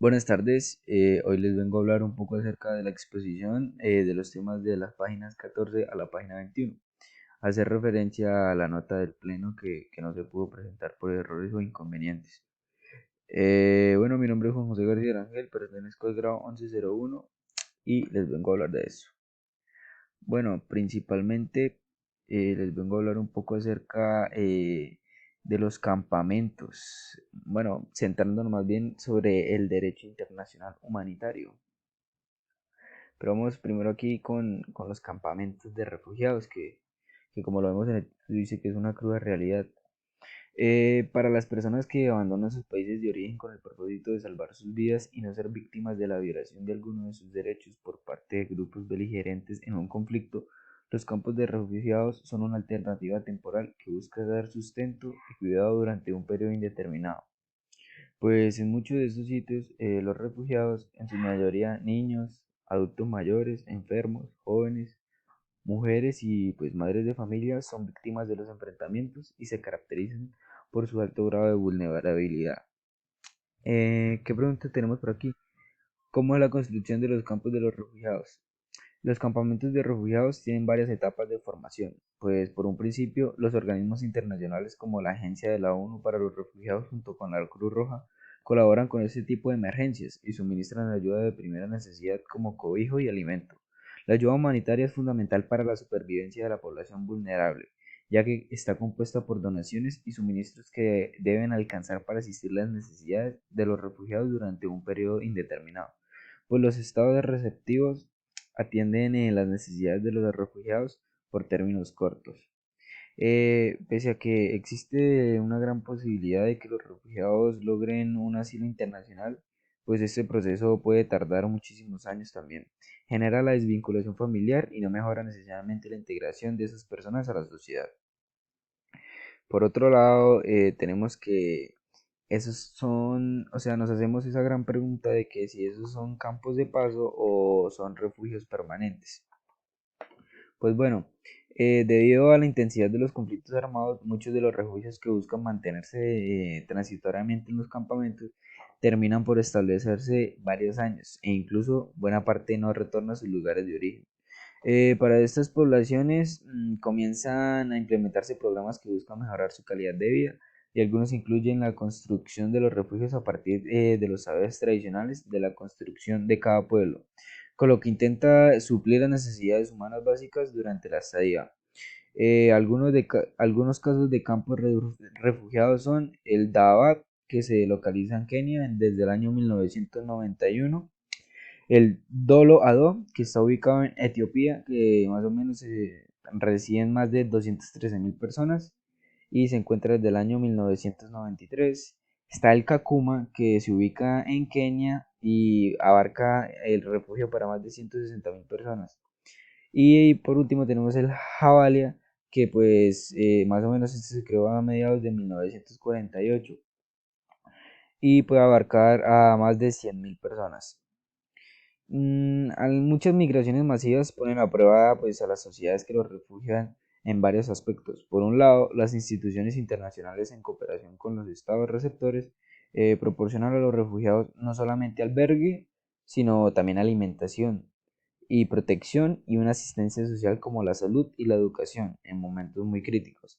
Buenas tardes, hoy les vengo a hablar un poco acerca de la exposición de los temas de las páginas 14 a la página 21. Hacer referencia a la nota del pleno que no se pudo presentar por errores o inconvenientes. Bueno, mi nombre es Juan José García Rangel, pertenezco al grado 1101 y les vengo a hablar de eso. Bueno, principalmente les vengo a hablar un poco acerca de los campamentos. Bueno, centrándonos más bien sobre el derecho internacional humanitario. Pero vamos primero aquí con los campamentos de refugiados, que como lo vemos en el título dice que es una cruda realidad. Para las personas que abandonan sus países de origen con el propósito de salvar sus vidas y no ser víctimas de la violación de alguno de sus derechos por parte de grupos beligerantes en un conflicto, los campos de refugiados son una alternativa temporal que busca dar sustento y cuidado durante un periodo indeterminado. Pues en muchos de estos sitios, los refugiados, en su mayoría niños, adultos mayores, enfermos, jóvenes, mujeres y pues madres de familia, son víctimas de los enfrentamientos y se caracterizan por su alto grado de vulnerabilidad. ¿Qué pregunta tenemos por aquí? ¿Cómo es la construcción de los campos de los refugiados? Los campamentos de refugiados tienen varias etapas de formación, pues por un principio los organismos internacionales como la Agencia de la ONU para los Refugiados junto con la Cruz Roja colaboran con este tipo de emergencias y suministran ayuda de primera necesidad como cobijo y alimento. La ayuda humanitaria es fundamental para la supervivencia de la población vulnerable, ya que está compuesta por donaciones y suministros que deben alcanzar para asistir las necesidades de los refugiados durante un periodo indeterminado, pues los estados receptivos atienden las necesidades de los refugiados por términos cortos. Pese a que existe una gran posibilidad de que los refugiados logren un asilo internacional, pues este proceso puede tardar muchísimos años también. Genera la desvinculación familiar y no mejora necesariamente la integración de esas personas a la sociedad. Por otro lado, tenemos que esos son, o sea, nos hacemos esa gran pregunta de que si esos son campos de paso o son refugios permanentes. Pues bueno, debido a la intensidad de los conflictos armados, muchos de los refugios que buscan mantenerse transitoriamente en los campamentos terminan por establecerse varios años e incluso buena parte no retorna a sus lugares de origen. Para estas poblaciones comienzan a implementarse programas que buscan mejorar su calidad de vida y algunos incluyen la construcción de los refugios a partir de los saberes tradicionales de la construcción de cada pueblo, con lo que intenta suplir las necesidades humanas básicas durante la estadía. Algunos casos de campos refugiados son el Dadaab, que se localiza en Kenia desde el año 1991, el Dolo Ado, que está ubicado en Etiopía, que más o menos residen más de 213.000 personas y se encuentra desde el año 1993. Está el Kakuma, que se ubica en Kenia y abarca el refugio para más de 160.000 personas. Y por último tenemos el Jabalia, que pues más o menos este se creó a mediados de 1948 y puede abarcar a más de 100.000 personas. Muchas migraciones masivas ponen a prueba pues, a las sociedades que los refugian en varios aspectos. Por un lado, las instituciones internacionales en cooperación con los estados receptores proporcionan a los refugiados no solamente albergue, sino también alimentación y protección y una asistencia social como la salud y la educación en momentos muy críticos.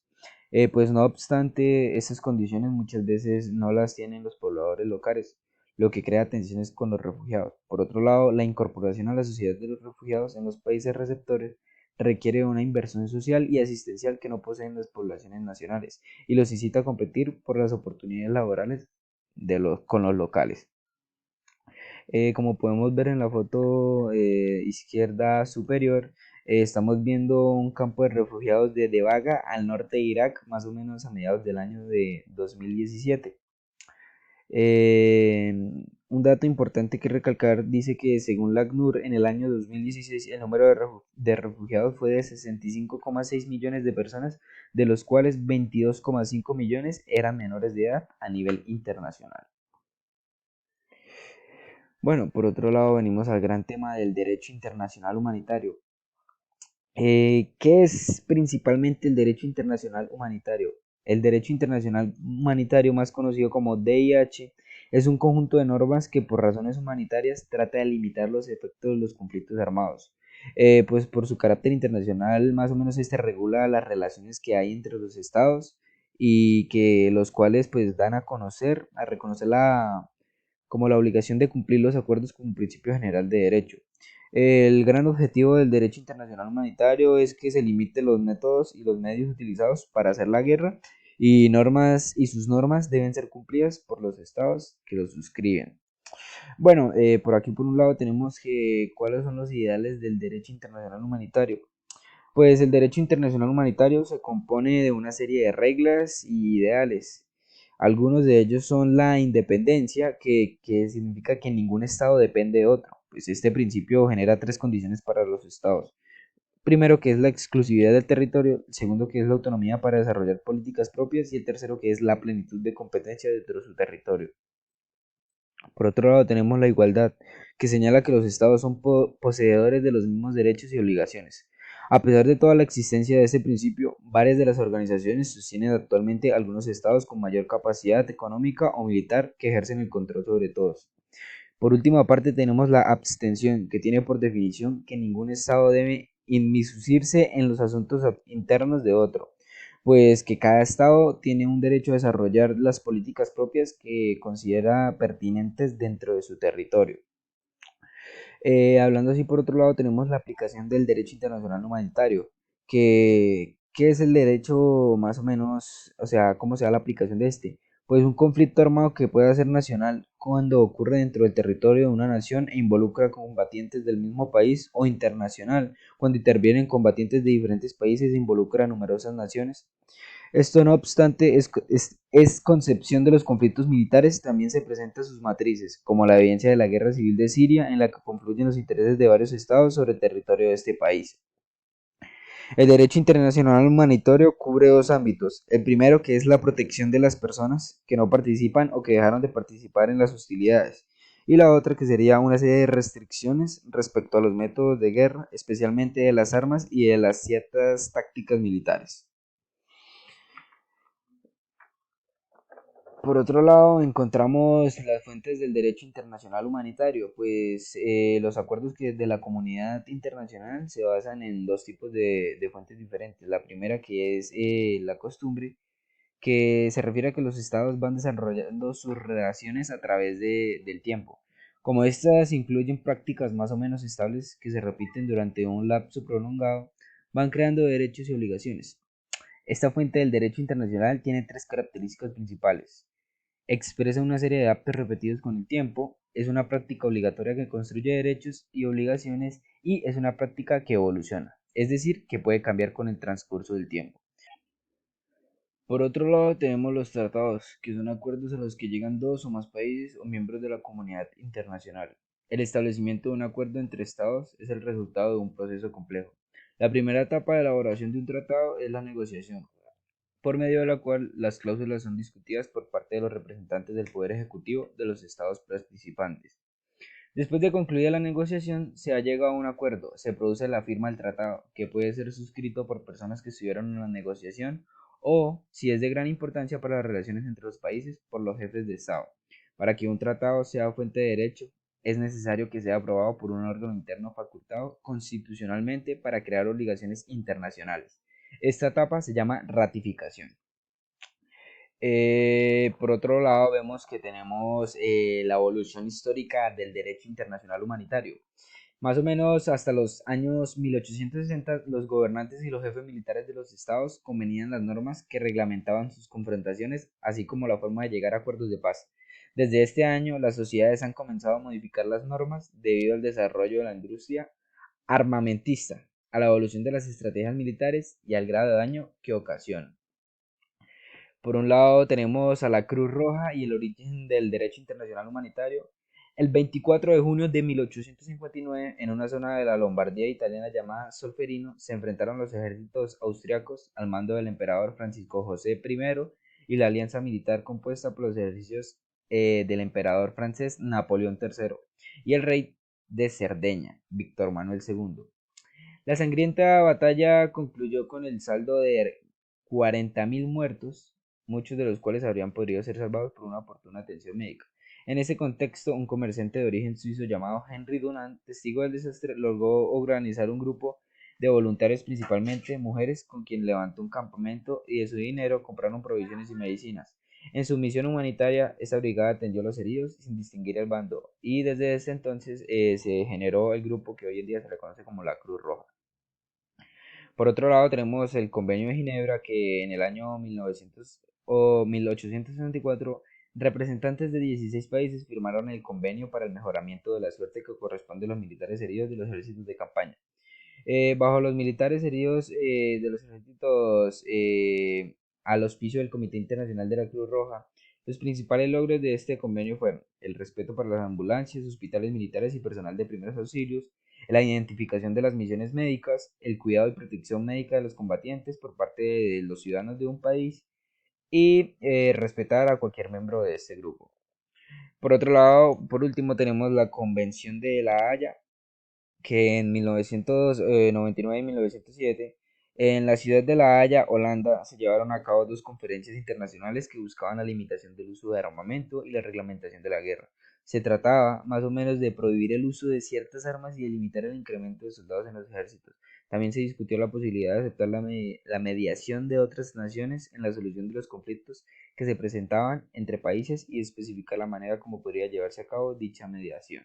Pues no obstante, esas condiciones muchas veces no las tienen los pobladores locales, lo que crea tensiones con los refugiados. Por otro lado, la incorporación a la sociedad de los refugiados en los países receptores requiere una inversión social y asistencial que no poseen las poblaciones nacionales y los incita a competir por las oportunidades laborales con los locales. Como podemos ver en la foto izquierda superior, estamos viendo un campo de refugiados de Debaga al norte de Irak, más o menos a mediados del año de 2017. Eh, un dato importante que recalcar dice que según la ACNUR en el año 2016 el número de refugiados fue de 65,6 millones de personas, de los cuales 22,5 millones eran menores de edad a nivel internacional. Bueno, por otro lado venimos al gran tema del derecho internacional humanitario. ¿Qué es principalmente el derecho internacional humanitario? El derecho internacional humanitario, más conocido como DIH, Es un conjunto de normas que por razones humanitarias trata de limitar los efectos de los conflictos armados. Pues por su carácter internacional, más o menos este regula las relaciones que hay entre los estados y que los cuales pues dan a reconocer como la obligación de cumplir los acuerdos como un principio general de derecho. El gran objetivo del derecho internacional humanitario es que se limiten los métodos y los medios utilizados para hacer la guerra y sus normas deben ser cumplidas por los estados que los suscriben. Bueno, por aquí por un lado tenemos que cuáles son los ideales del derecho internacional humanitario. Pues el derecho internacional humanitario se compone de una serie de reglas y ideales. Algunos de ellos son la independencia, que significa que ningún estado depende de otro. Pues este principio genera tres condiciones para los estados. Primero, que es la exclusividad del territorio. El segundo, que es la autonomía para desarrollar políticas propias. Y el tercero, que es la plenitud de competencia dentro de su territorio. Por otro lado, tenemos la igualdad, que señala que los estados son poseedores de los mismos derechos y obligaciones. A pesar de toda la existencia de este principio, varias de las organizaciones sostienen actualmente algunos estados con mayor capacidad económica o militar que ejercen el control sobre todos. Por última parte, tenemos la abstención, que tiene por definición que ningún estado debe inmiscuirse en los asuntos internos de otro, pues que cada estado tiene un derecho a desarrollar las políticas propias que considera pertinentes dentro de su territorio. Hablando así por otro lado, tenemos la aplicación del derecho internacional humanitario, que es el derecho más o menos, o sea, cómo se da la aplicación de este. Pues un conflicto armado que pueda ser nacional cuando ocurre dentro del territorio de una nación e involucra combatientes del mismo país, o internacional cuando intervienen combatientes de diferentes países e involucra a numerosas naciones. Esto, no obstante, es concepción de los conflictos militares, también se presenta sus matrices, como la evidencia de la guerra civil de Siria, en la que confluyen los intereses de varios estados sobre el territorio de este país. El derecho internacional humanitario cubre dos ámbitos. El primero, que es la protección de las personas que no participan o que dejaron de participar en las hostilidades. Y la otra, que sería una serie de restricciones respecto a los métodos de guerra, especialmente de las armas y de las ciertas tácticas militares. Por otro lado, encontramos las fuentes del derecho internacional humanitario, pues los acuerdos de la comunidad internacional se basan en dos tipos de fuentes diferentes. La primera, que es la costumbre, que se refiere a que los estados van desarrollando sus relaciones a través del tiempo. Como estas incluyen prácticas más o menos estables que se repiten durante un lapso prolongado, van creando derechos y obligaciones. Esta fuente del derecho internacional tiene tres características principales. Expresa una serie de actos repetidos con el tiempo, es una práctica obligatoria que construye derechos y obligaciones y es una práctica que evoluciona, es decir, que puede cambiar con el transcurso del tiempo. Por otro lado, tenemos los tratados, que son acuerdos a los que llegan dos o más países o miembros de la comunidad internacional. El establecimiento de un acuerdo entre estados es el resultado de un proceso complejo. La primera etapa de elaboración de un tratado es la negociación, por medio de la cual las cláusulas son discutidas por parte de los representantes del Poder Ejecutivo de los estados participantes. Después de concluida la negociación, se ha llegado a un acuerdo, se produce la firma del tratado, que puede ser suscrito por personas que estuvieron en la negociación o, si es de gran importancia para las relaciones entre los países, por los jefes de Estado. Para que un tratado sea fuente de derecho, es necesario que sea aprobado por un órgano interno facultado constitucionalmente para crear obligaciones internacionales. Esta etapa se llama ratificación. Por otro lado, vemos que tenemos la evolución histórica del derecho internacional humanitario. Más o menos hasta los años 1860, los gobernantes y los jefes militares de los estados convenían las normas que reglamentaban sus confrontaciones, así como la forma de llegar a acuerdos de paz. Desde este año, las sociedades han comenzado a modificar las normas debido al desarrollo de la industria armamentista, a la evolución de las estrategias militares y al grado de daño que ocasionan. Por un lado tenemos a la Cruz Roja y el origen del derecho internacional humanitario. El 24 de junio de 1859, en una zona de la Lombardía italiana llamada Solferino, se enfrentaron los ejércitos austriacos al mando del emperador Francisco José I y la alianza militar compuesta por los ejércitos del emperador francés Napoleón III y el rey de Cerdeña, Víctor Manuel II. La sangrienta batalla concluyó con el saldo de 40.000 muertos, muchos de los cuales habrían podido ser salvados por una oportuna atención médica. En ese contexto, un comerciante de origen suizo llamado Henry Dunant, testigo del desastre, logró organizar un grupo de voluntarios, principalmente mujeres, con quien levantó un campamento y de su dinero compraron provisiones y medicinas. En su misión humanitaria, esta brigada atendió a los heridos sin distinguir el bando, y desde ese entonces se generó el grupo que hoy en día se le conoce como la Cruz Roja. Por otro lado, tenemos el Convenio de Ginebra, que en el año 1900 o 1864 representantes de 16 países firmaron el convenio para el mejoramiento de la suerte que corresponde a los militares heridos de los ejércitos de campaña. Bajo los militares heridos de los ejércitos al auspicio del Comité Internacional de la Cruz Roja, los principales logros de este convenio fueron el respeto para las ambulancias, hospitales militares y personal de primeros auxilios, la identificación de las misiones médicas, el cuidado y protección médica de los combatientes por parte de los ciudadanos de un país y respetar a cualquier miembro de este grupo. Por otro lado, por último, tenemos la Convención de La Haya, que en 1999 y 1907 en la ciudad de La Haya, Holanda, se llevaron a cabo dos conferencias internacionales que buscaban la limitación del uso de armamento y la reglamentación de la guerra. Se trataba más o menos de prohibir el uso de ciertas armas y de limitar el incremento de soldados en los ejércitos. También se discutió la posibilidad de aceptar la mediación de otras naciones en la solución de los conflictos que se presentaban entre países y especificar la manera como podría llevarse a cabo dicha mediación.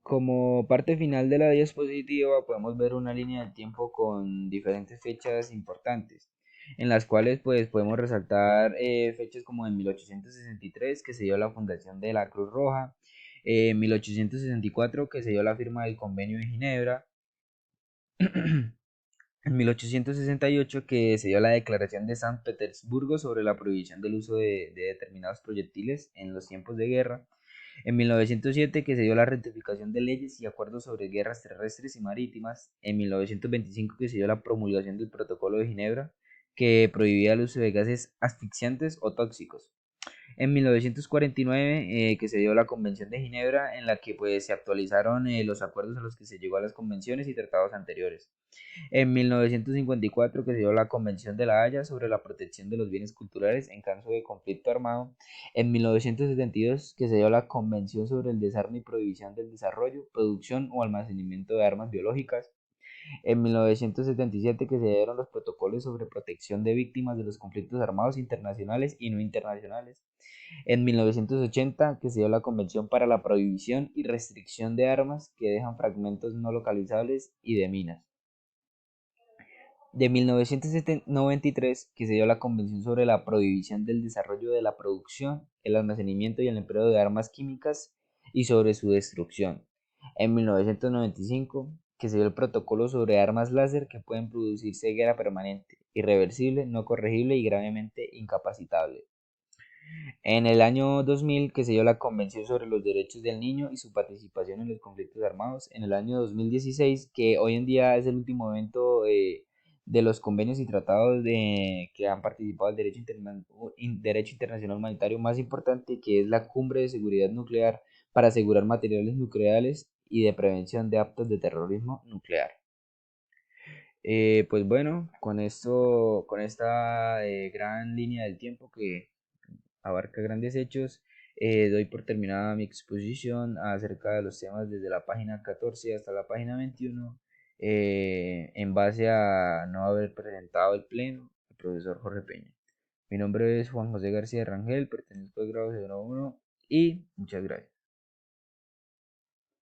Como parte final de la diapositiva podemos ver una línea del tiempo con diferentes fechas importantes, en las cuales pues podemos resaltar fechas como en 1863 que se dio la fundación de la Cruz Roja, en 1864 que se dio la firma del Convenio de Ginebra, en 1868 que se dio la Declaración de San Petersburgo sobre la prohibición del uso de determinados proyectiles en los tiempos de guerra, en 1907 que se dio la ratificación de leyes y acuerdos sobre guerras terrestres y marítimas, en 1925 que se dio la promulgación del Protocolo de Ginebra que prohibía el uso de gases asfixiantes o tóxicos. En 1949 que se dio la Convención de Ginebra en la que pues se actualizaron los acuerdos a los que se llegó a las convenciones y tratados anteriores. En 1954 que se dio la Convención de La Haya sobre la protección de los bienes culturales en caso de conflicto armado. En 1972 que se dio la Convención sobre el desarme y prohibición del desarrollo, producción o almacenamiento de armas biológicas. En 1977 que se dieron los protocolos sobre protección de víctimas de los conflictos armados internacionales y no internacionales. En 1980 que se dio la Convención para la prohibición y restricción de armas que dejan fragmentos no localizables y de minas. De 1993 que se dio la Convención sobre la prohibición del desarrollo de la producción, el almacenamiento y el empleo de armas químicas y sobre su destrucción. En 1995 que se dio el Protocolo sobre armas láser que pueden producir ceguera permanente, irreversible, no corregible y gravemente incapacitable. En el año 2000 que se dio la Convención sobre los Derechos del Niño y su participación en los conflictos armados. En el año 2016 que hoy en día es el último evento de los convenios y tratados que han participado del derecho internacional humanitario más importante, que es la Cumbre de Seguridad Nuclear para asegurar materiales nucleares y de prevención de actos de terrorismo nuclear. Pues bueno, con esto, con esta gran línea del tiempo que abarca grandes hechos, doy por terminada mi exposición acerca de los temas desde la página 14 hasta la página 21, en base a no haber presentado el pleno, el profesor Jorge Peña. Mi nombre es Juan José García Rangel, pertenezco al grado 01 y muchas gracias.